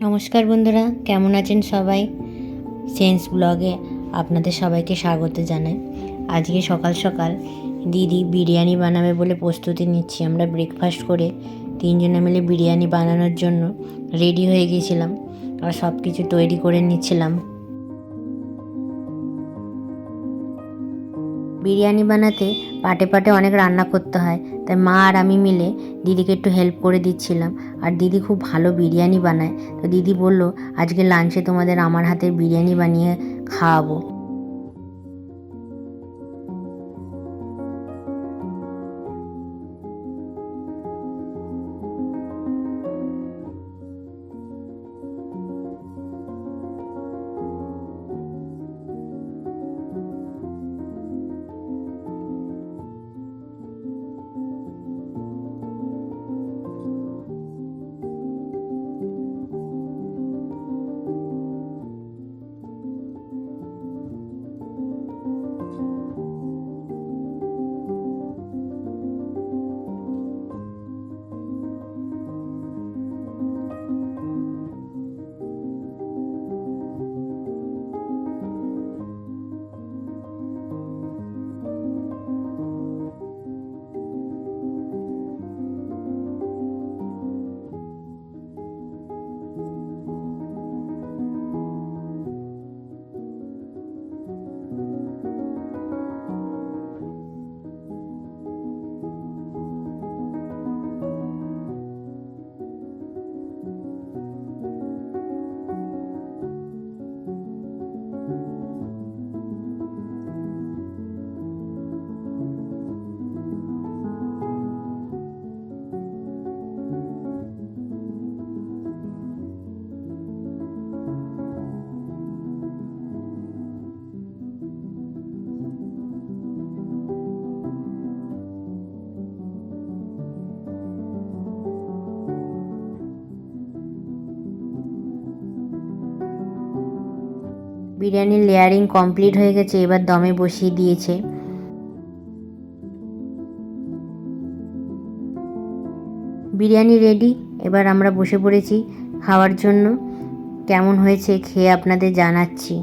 নমস্কার বন্ধুরা, কেমন আছেন সবাই? সেন্স ব্লগে আপনাদের সবাইকে স্বাগত জানাই। আজকে সকাল সকাল দিদি বিরিয়ানি বানাবে বলে প্রস্তুতি নিচ্ছি। আমরা ব্রেকফাস্ট করে তিনজনে মিলে বিরিয়ানি বানানোর জন্য রেডি হয়ে গিয়েছিলাম আর সব কিছু তৈরি করে নিচ্ছিলাম। বিরিয়ানি বানাতে পাটে পাটে অনেক রান্না করতে হয়, তাই মা আর আমি মিলে দিদিকে একটু হেল্প করে দিচ্ছিলাম। আর দিদি খুব ভালো বিরিয়ানি বানায়, তো দিদি বলল আজকে লাঞ্চে তোমাদের আমার হাতের বিরিয়ানি বানিয়ে খাওয়াবো। বিরিয়ানির লেয়ারিং কমপ্লিট হয়ে গেছে, এবার দমে বসিয়ে দিয়েছে। বিরিয়ানি রেডি, এবার আমরা বসে পড়েছি খাওয়ার জন্য। কেমন হয়েছে খেয়ে আপনাদের জানাচ্ছি।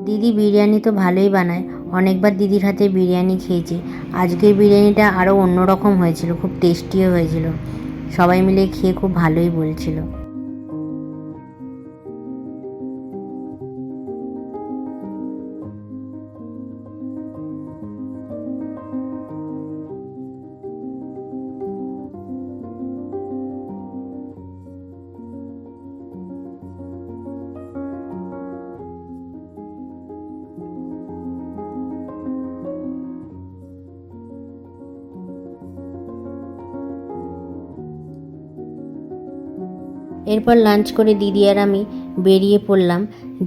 দিদি বিরিয়ানি তো ভালোই বানায়, অনেকবার দিদির হাতে বিরিয়ানি খেয়েছি। আজকের বিরিয়ানিটা আরও অন্যরকম হয়েছিল, খুব টেস্টিও হয়েছিল। সবাই মিলে খেয়ে খুব ভালোই বলছিল। এরপর লাঞ্চ করে দিদি আর আমি বেরিয়ে পড়লাম।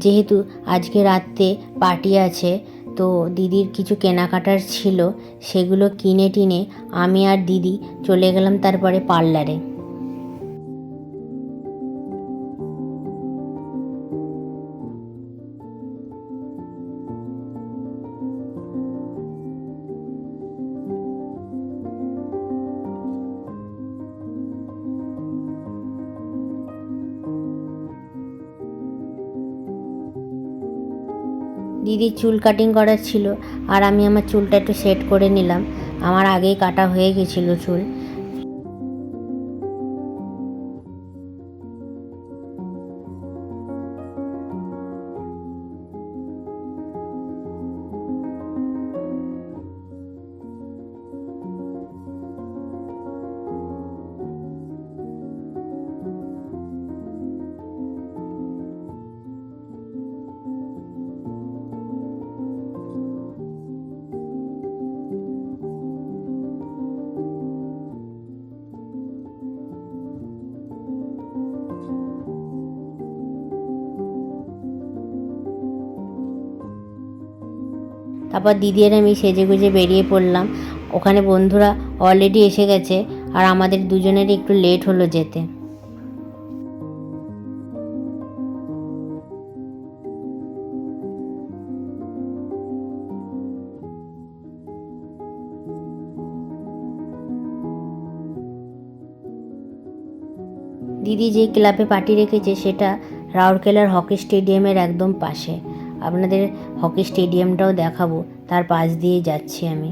যেহেতু আজকে রাত্রে পার্টি আছে, তো দিদির কিছু কেনাকাটার ছিল, সেগুলো কিনে টিনে আমি আর দিদি চলে গেলাম তারপরে পার্লারে। দিদির চুল কাটিং করার ছিল, আর আমি আমার চুলটা একটু সেট করে নিলাম। আমার আগেই কাটা হয়ে গেছিলো চুল। তারপর দিদি আর আমি সেজে গুজে বেরিয়ে পড়লাম। ওখানে বন্ধুরা অলরেডি এসে গেছে, আর আমাদের দুজনেরই একটু লেট হলো যেতে। দিদি যে ক্লাবে পার্টি রেখেছে সেটা রাউরকেলার হকি স্টেডিয়ামের একদম পাশে। আপনাদের হকি স্টেডিয়ামটাও দেখাবো, তার পাশ দিয়ে যাচ্ছি আমি।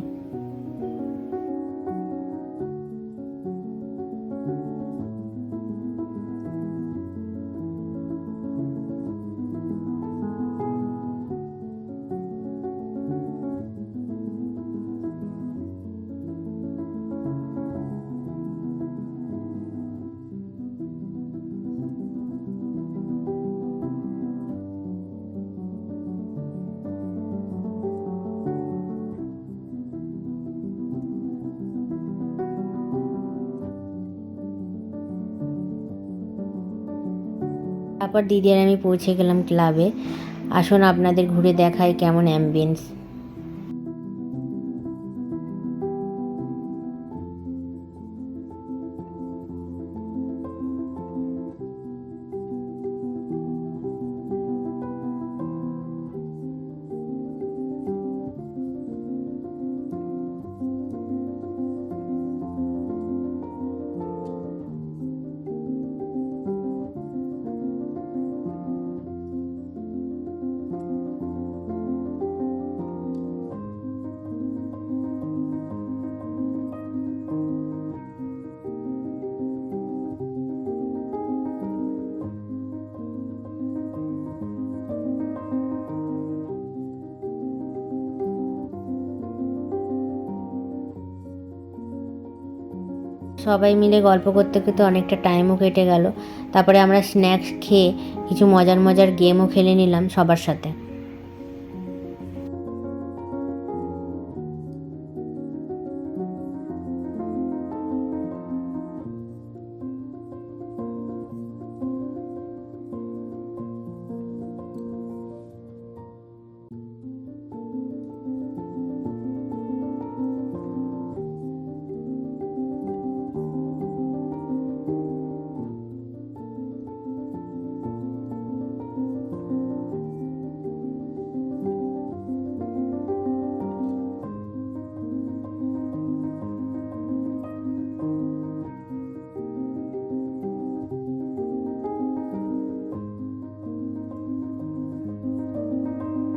তারপর দিদি আর আমি পৌঁছে গেলাম ক্লাবে। আসুন আপনাদের ঘুরে দেখাই কেমন অ্যাম্বিয়েন্স। সবাই মিলে গল্প করতে করতে অনেকটা টাইমও কেটে গেল। তারপরে আমরা স্ন্যাক্স খেয়ে কিছু মজার মজার গেমও খেলে নিলাম সবার সাথে।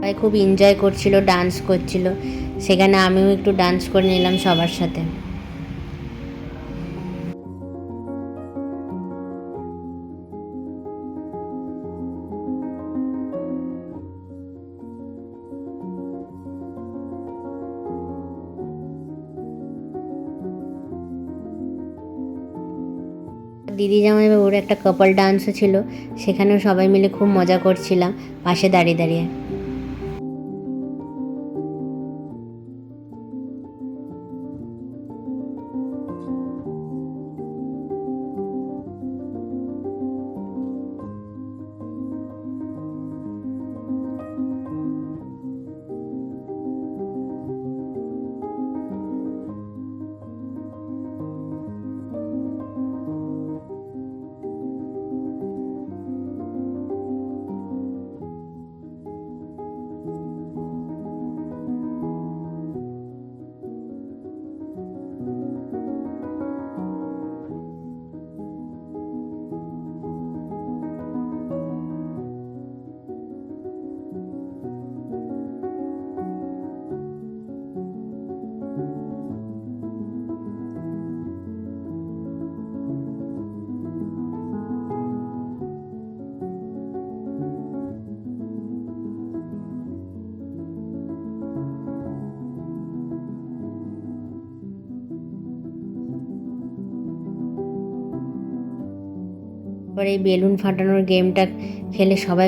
সবাই খুব এনজয় করছিল, ডান্স করছিল, সেখানে আমিও একটু ডান্স করে নিলাম সবার সাথে। দিদি জামাইবাবুর একটা কাপল ডান্সও ছিল, সেখানেও সবাই মিলে খুব মজা করছিলাম পাশে দাঁড়িয়ে দাঁড়িয়ে। এবার এই বেলুন ফাটানোর গেমটা খেলে সবাই।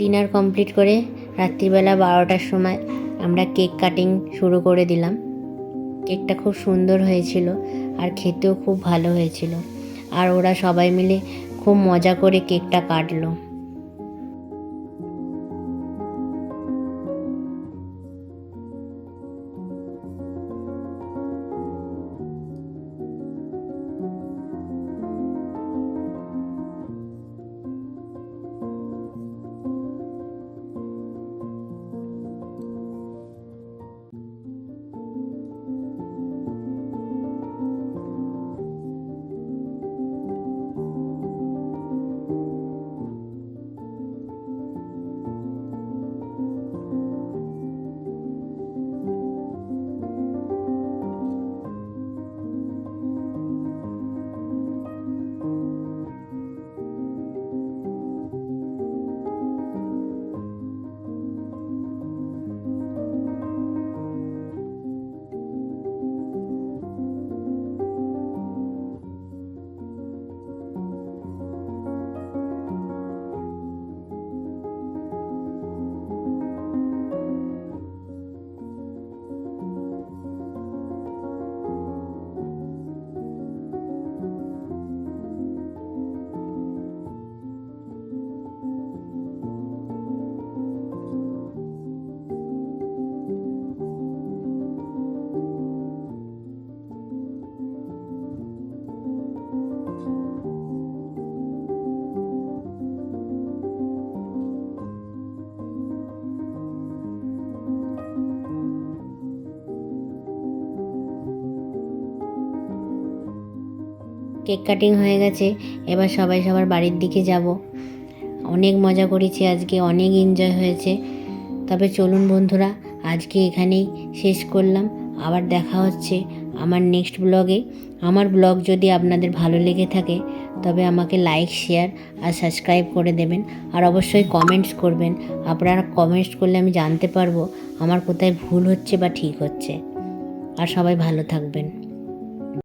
ডিনার কমপ্লিট করে রাত্রিবেলা 12টার সময় আমরা কেক কাটিং শুরু করে দিলাম। কেকটা খুব সুন্দর হয়েছিল আর খেতেও খুব ভালো হয়েছিল, আর ওরা সবাই মিলে খুব মজা করে কেকটা কাটলো। কেক কাটিং হয়ে গেছে, এবার সবাই সবার বাড়ির দিকে যাব। অনেক মজা করেছি আজকে, অনেক এনজয় হয়েছে। তবে চলুন বন্ধুরা, আজকে এখানেই শেষ করলাম। আবার দেখা হচ্ছে আমার নেক্সট ব্লগে। আমার ব্লগ যদি আপনাদের ভালো লেগে থাকে তবে আমাকে লাইক, শেয়ার আর সাবস্ক্রাইব করে দেবেন। আর অবশ্যই কমেন্টস করবেন। আপনারা কমেন্টস করলে আমি জানতে পারবো আমার কোথায় ভুল হচ্ছে বা ঠিক হচ্ছে। আর সবাই ভালো থাকবেন।